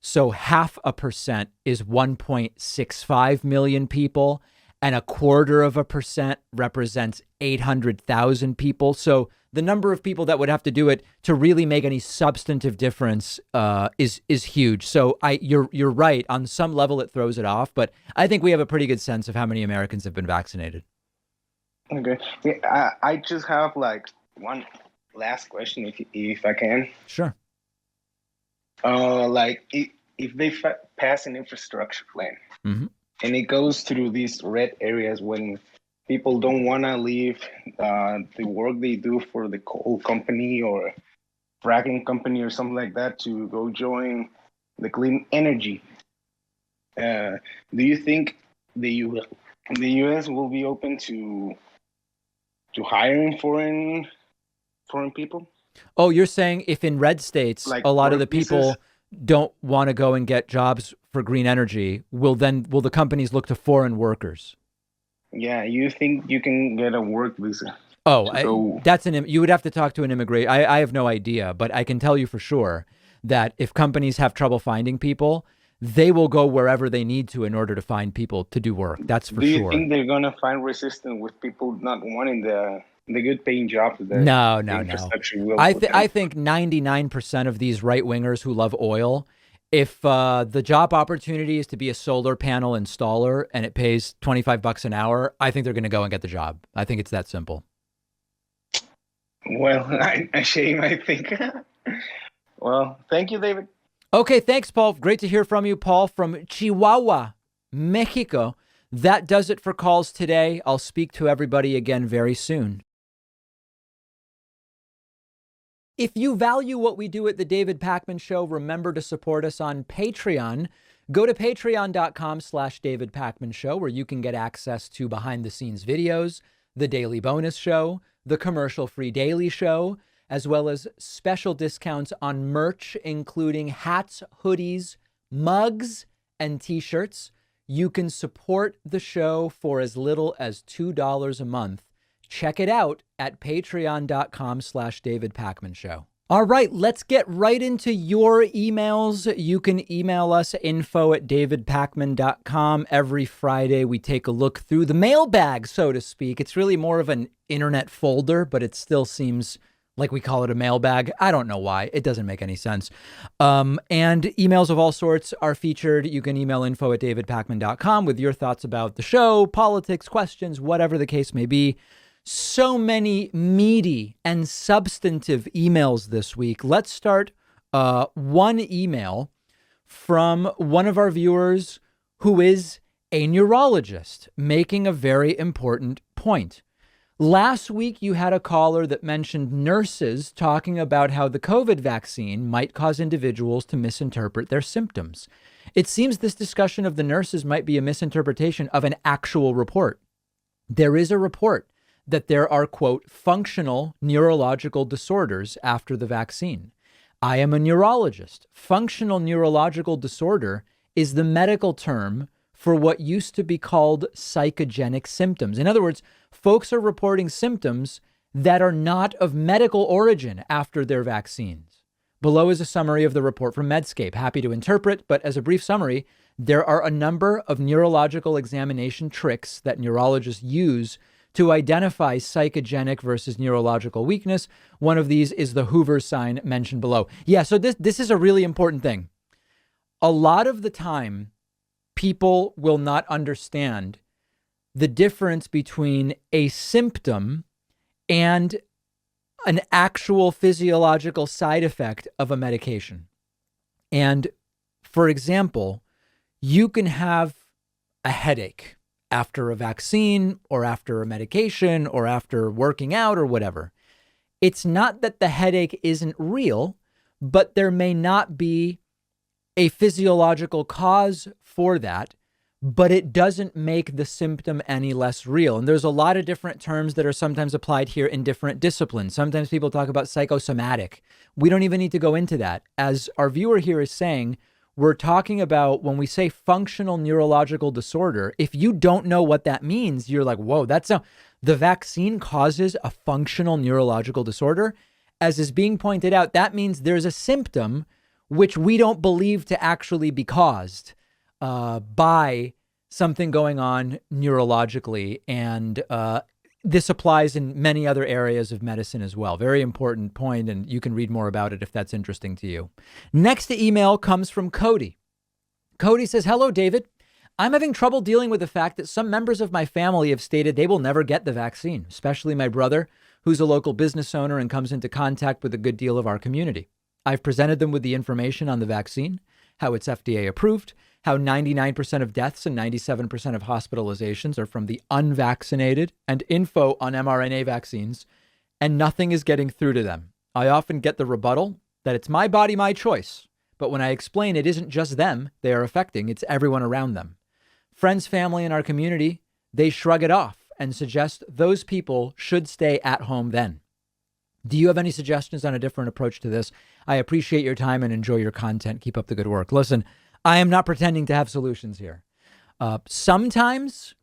So 0.5% is 1.65 million people, and 1/4% represents 800,000 people. So the number of people that would have to do it to really make any substantive difference is huge. So you're right. On some level, it throws it off, but I think we have a pretty good sense of how many Americans have been vaccinated. Okay, yeah, I just have like one last question, if I can. Sure. Like if they pass an infrastructure plan and it goes through these red areas when people don't want to leave the work they do for the coal company or fracking company or something like that to go join the clean energy, do you think the U.S. will be open to hiring foreign people? Oh, you're saying if in red states, like a lot of the people visas? don't want to go and get jobs for green energy, will the companies look to foreign workers? Yeah, you think you can get a work visa? Oh, you would have to talk to an immigrant. I have no idea, but I can tell you for sure that if companies have trouble finding people, they will go wherever they need to in order to find people to do work. That's for sure. Do you think they're gonna find resistance with people not wanting the good paying jobs? No. I think think 99% of these right wingers who love oil, if the job opportunity is to be a solar panel installer and it pays $25 an hour, I think they're going to go and get the job. I think it's that simple. Well, a shame, I think. Well, thank you, David. Okay, thanks, Paul. Great to hear from you, Paul, from Chihuahua, Mexico. That does it for calls today. I'll speak to everybody again very soon. If you value what we do at the David Pakman Show, remember to support us on Patreon. Go to patreon.com/David Pakman Show, where you can get access to behind the scenes videos, the daily bonus show, the commercial-free daily show, as well as special discounts on merch, including hats, hoodies, mugs, and t-shirts. You can support the show for as little as $2 a month. Check it out at patreon.com/David Pakman Show. All right, let's get right into your emails. You can email us info@davidpakman.com. Every Friday, we take a look through the mailbag, so to speak. It's really more of an internet folder, but it still seems like we call it a mailbag. I don't know why. It doesn't make any sense. And emails of all sorts are featured. You can email info@davidpakman.com with your thoughts about the show, politics, questions, whatever the case may be. So many meaty and substantive emails this week. Let's start one email from one of our viewers who is a neurologist making a very important point. Last week, you had a caller that mentioned nurses talking about how the COVID vaccine might cause individuals to misinterpret their symptoms. It seems this discussion of the nurses might be a misinterpretation of an actual report. There is a report that there are, quote, functional neurological disorders after the vaccine. I am a neurologist. Functional neurological disorder is the medical term for what used to be called psychogenic symptoms. In other words, folks are reporting symptoms that are not of medical origin after their vaccines. Below is a summary of the report from Medscape. Happy to interpret, but as a brief summary, there are a number of neurological examination tricks that neurologists use to identify psychogenic versus neurological weakness. One of these is the Hoover sign mentioned below. Yeah, so this is a really important thing. A lot of the time, people will not understand the difference between a symptom and an actual physiological side effect of a medication. And for example, you can have a headache after a vaccine or after a medication or after working out or whatever. It's not that the headache isn't real, but there may not be a physiological cause for that. but it doesn't make the symptom any less real. And there's a lot of different terms that are sometimes applied here in different disciplines. Sometimes people talk about psychosomatic. We don't even need to go into that. As our viewer here is saying, we're talking about when we say functional neurological disorder, if you don't know what that means, you're like, whoa, the vaccine causes a functional neurological disorder. As is being pointed out, that means there's a symptom which we don't believe to actually be caused by something going on neurologically. And this applies in many other areas of medicine as well. Very important point, and you can read more about it if that's interesting to you. Next email comes from Cody. Cody says, hello, David. I'm having trouble dealing with the fact that some members of my family have stated they will never get the vaccine, especially my brother, who's a local business owner and comes into contact with a good deal of our community. I've presented them with the information on the vaccine, how it's FDA approved, how 99% of deaths and 97% of hospitalizations are from the unvaccinated, and info on mRNA vaccines, and nothing is getting through to them. I often get the rebuttal that it's my body, my choice. But when I explain it isn't just them they are affecting, it's everyone around them. Friends, family, in our community, they shrug it off and suggest those people should stay at home then. Do you have any suggestions on a different approach to this? I appreciate your time and enjoy your content. Keep up the good work. Listen, I am not pretending to have solutions here. Sometimes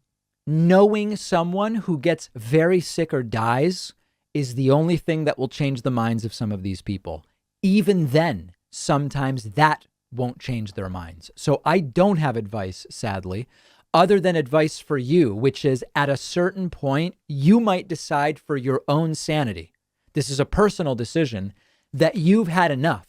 knowing someone who gets very sick or dies is the only thing that will change the minds of some of these people. Even then, sometimes that won't change their minds. So I don't have advice, sadly, other than advice for you, which is at a certain point, you might decide for your own sanity. This is a personal decision that you've had enough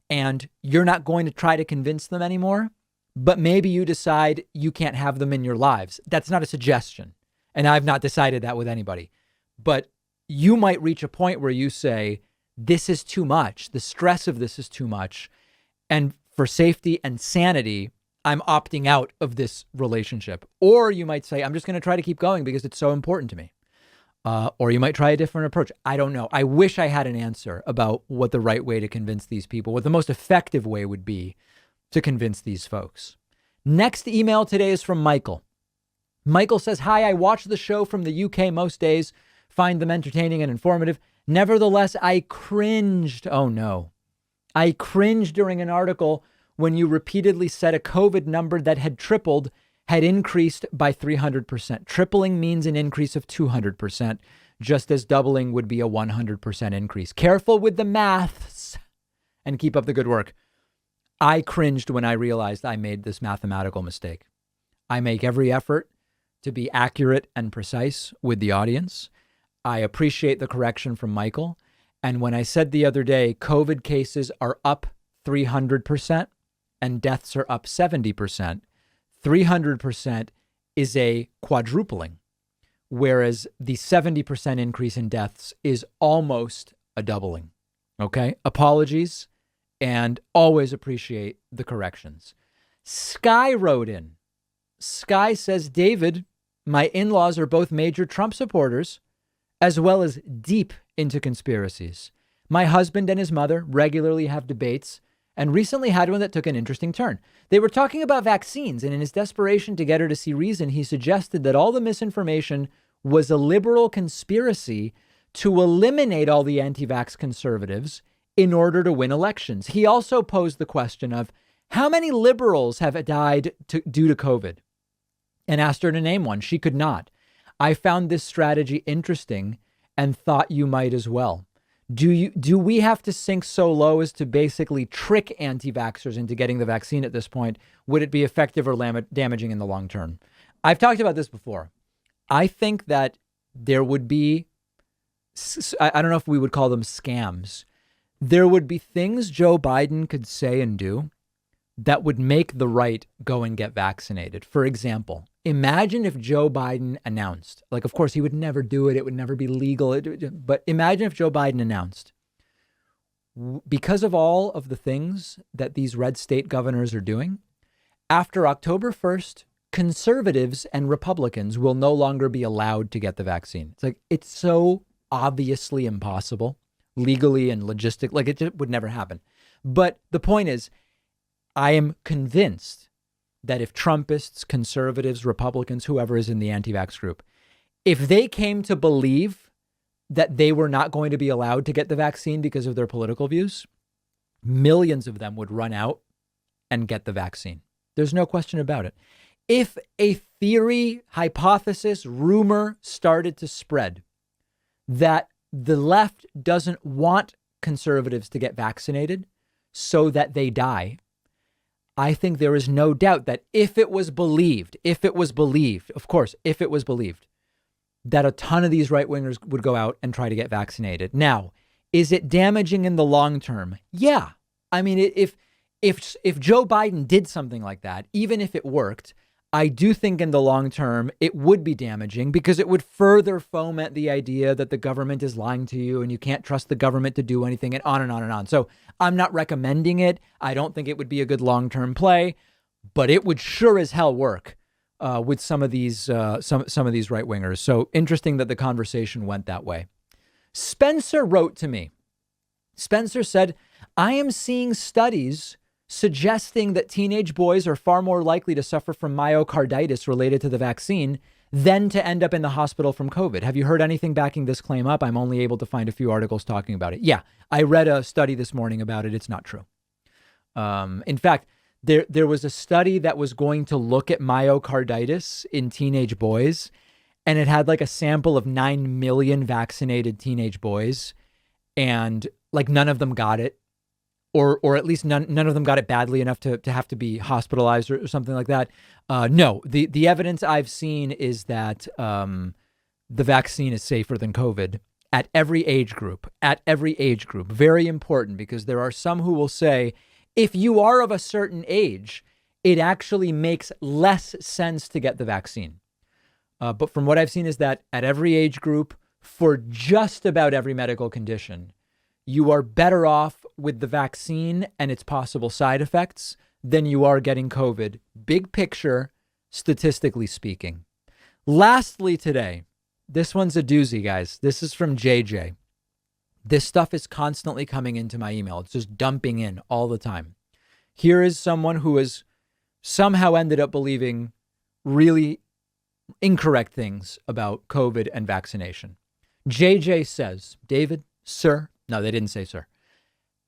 and you're not going to try to convince them anymore, but maybe you decide you can't have them in your lives. That's not a suggestion. And I've not decided that with anybody, but you might reach a point where you say, this is too much. The stress of this is too much. And for safety and sanity, I'm opting out of this relationship. Or you might say, I'm just going to try to keep going because it's so important to me. Or you might try a different approach. I don't know. I wish I had an answer about what the right way to convince these people, what the most effective way would be to convince these folks. Next email today is from Michael. Michael says, hi, I watch the show from the UK most days, find them entertaining and informative. Nevertheless, I cringed. Oh no. I cringed during an article when you repeatedly said a COVID number that had tripled had increased by 300%. Tripling means an increase of 200%, just as doubling would be a 100% increase. Careful with the maths and keep up the good work. I cringed when I realized I made this mathematical mistake. I make every effort to be accurate and precise with the audience. I appreciate the correction from Michael. And when I said the other day, COVID cases are up 300% and deaths are up 70%, 300% is a quadrupling, whereas the 70% increase in deaths is almost a doubling. Okay. Apologies and always appreciate the corrections. Sky wrote in. Sky says, David, my in-laws are both major Trump supporters as well as deep into conspiracies. My husband and his mother regularly have debates and recently had one that took an interesting turn. They were talking about vaccines, and in his desperation to get her to see reason, he suggested that all the misinformation was a liberal conspiracy to eliminate all the anti-vax conservatives in order to win elections. He also posed the question of how many liberals have died due to COVID and asked her to name one. She could not. I found this strategy interesting and thought you might as well. Do we have to sink so low as to basically trick anti-vaxxers into getting the vaccine at this point? Would it be effective or damaging in the long term? I've talked about this before. I think that there would be, I don't know if we would call them scams. There would be things Joe Biden could say and do that would make the right go and get vaccinated. For example, imagine if Joe Biden announced, like, of course, he would never do it. It would never be legal. But imagine if Joe Biden announced, because of all of the things that these red state governors are doing, after October 1st, conservatives and Republicans will no longer be allowed to get the vaccine. It's like, it's so obviously impossible legally and logistic, like it just would never happen. But the point is, I am convinced that if Trumpists, conservatives, Republicans, whoever is in the anti-vax group, if they came to believe that they were not going to be allowed to get the vaccine because of their political views, millions of them would run out and get the vaccine. There's no question about it. If a theory, hypothesis, rumor started to spread that the left doesn't want conservatives to get vaccinated so that they die, I think there is no doubt that if it was believed, of course, if it was believed, that a ton of these right-wingers would go out and try to get vaccinated. Now, is it damaging in the long term? Yeah. I mean, if Joe Biden did something like that, even if it worked, I do think in the long term, it would be damaging because it would further foment the idea that the government is lying to you and you can't trust the government to do anything, and on and on and on. So I'm not recommending it. I don't think it would be a good long-term play, but it would sure as hell work with some of these some of these right wingers. So interesting that the conversation went that way. Spencer wrote to me. Spencer said, I am seeing studies suggesting that teenage boys are far more likely to suffer from myocarditis related to the vaccine than to end up in the hospital from COVID. Have you heard anything backing this claim up? I'm only able to find a few articles talking about it. Yeah, I read a study this morning about it. It's not true. In fact, there was a study that was going to look at myocarditis in teenage boys, and it had like a sample of 9 million vaccinated teenage boys, and like none of them got it, or at least none of them got it badly enough to have to be hospitalized or something like that. No, the evidence I've seen is that the vaccine is safer than COVID at every age group, Very important, because there are some who will say, if you are of a certain age, it actually makes less sense to get the vaccine. But from what I've seen is that at every age group, for just about every medical condition, you are better off with the vaccine and its possible side effects than you are getting COVID. Big picture, statistically speaking. Lastly today, this one's a doozy, guys. This is from JJ. This stuff is constantly coming into my email. It's just dumping in all the time. Here is someone who has somehow ended up believing really incorrect things about COVID and vaccination. JJ says, David, sir, no, they didn't say sir.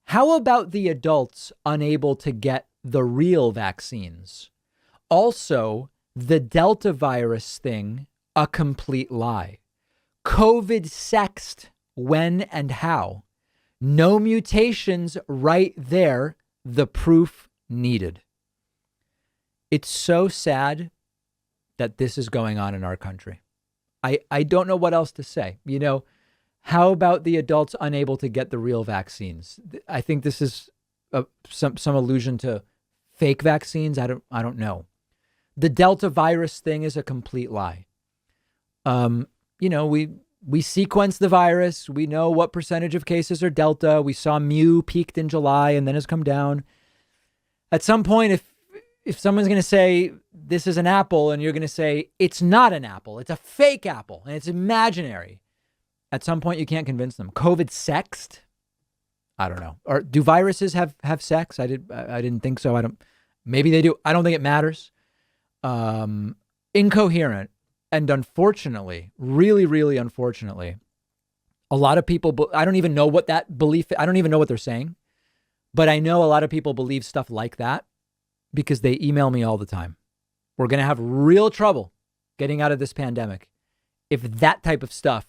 How about the adults unable to get the real vaccines? Also, the Delta virus thing, a complete lie. COVID sexed when and how. No mutations right there. The proof needed. It's so sad that this is going on in our country. I don't know what else to say. You know, how about the adults unable to get the real vaccines? I think this is some allusion to fake vaccines. I don't know. The Delta virus thing is a complete lie. You know, we sequence the virus. We know what percentage of cases are Delta. We saw Mu peaked in July and then has come down. At some point, if someone's going to say this is an apple and you're going to say it's not an apple, it's a fake apple and it's imaginary, at some point you can't convince them. COVID sexed? I don't know. Or do viruses have sex? I didn't think so. Maybe they do. I don't think it matters. Incoherent. And unfortunately, really, really unfortunately, a lot of people, I don't even know what that belief, I don't even know what they're saying, but I know a lot of people believe stuff like that because they email me all the time. We're going to have real trouble getting out of this pandemic if that type of stuff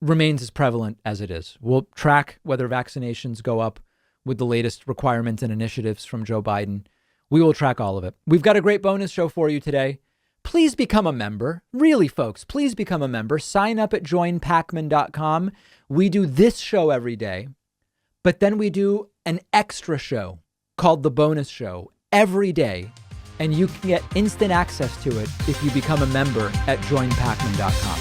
remains as prevalent as it is. We'll track whether vaccinations go up with the latest requirements and initiatives from Joe Biden. We will track all of it. We've got a great bonus show for you today. Please become a member. Really, folks, please become a member. Sign up at joinpacman.com. We do this show every day, but then we do an extra show called the bonus show every day, and you can get instant access to it if you become a member at joinpacman.com.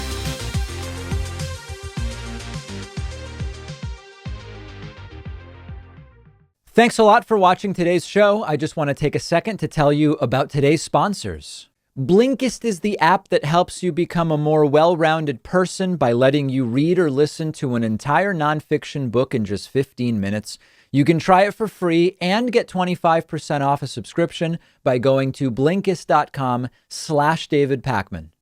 Thanks a lot for watching today's show. I just want to take a second to tell you about today's sponsors. Blinkist is the app that helps you become a more well-rounded person by letting you read or listen to an entire nonfiction book in just 15 minutes. You can try it for free and get 25% off a subscription by going to Blinkist.com/David Pakman.